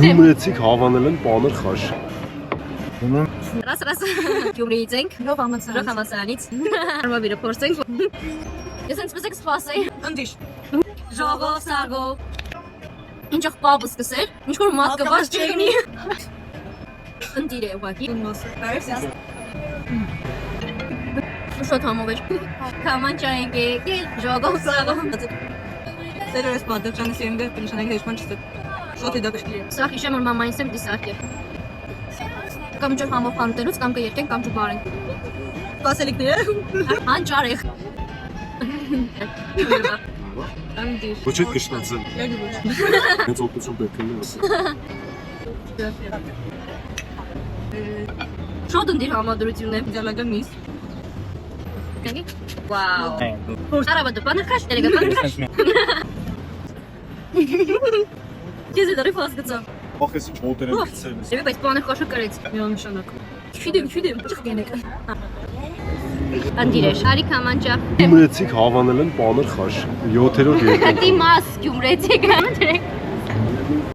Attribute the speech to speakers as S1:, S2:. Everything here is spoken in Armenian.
S1: Գյումրեցիք հավանել են պանր խաշ։
S2: Ռաս Գյումրիից ենք, Ռոխամասարանից։ Արմավիրը փորձենք։ Ես հենց մսեք սպասեի։ Ընդիշ։ Ժողով, սարգով։ Ինչող պապը սկսեր, ինչ-որ մատ կված չեղնի։ Ընդիր է ուղակի։ Շոտ համով էր։ Կամանչա ենք եկել, ժողով, սարգով։
S3: Սերը ես պատճանը սիենգը պինշանեք հեշման չստը։ Շոտ է դա կշկիր է։
S2: Սրախ իշեմ, որ մամայինս եմ դիսարկ է։ Կամ ինչ-որ համով խանութելուց, կամ կերկենք, կամ չբարենք։
S3: Սպասելիքները։
S2: Հանճար եք։
S1: Ոչ այդ կշնացել։ Հենց օգնություն պետք է ասել։
S2: Շոտ ընդիր համադրություն է։
S3: Ձալագը միս։
S2: Կենի։ Վաու։ Արավա դու պանր խաշ, տերեգա պանր խաշ։ Ես է դարի ֆազ գծա։
S1: Ախ ես ինչ մոտեր են գցել ես։
S2: Եվ բայց պանր խաշը կրեց։
S3: Միանշանակ։
S2: Չգիտեմ, ճիշտ գենեք։ Անդիր է, շարի կամանճա։
S1: Գյումրեցիք հավանել են պանր խաշ։ 7-րդ երկու։
S2: Դիմաս Գյումրեցիք,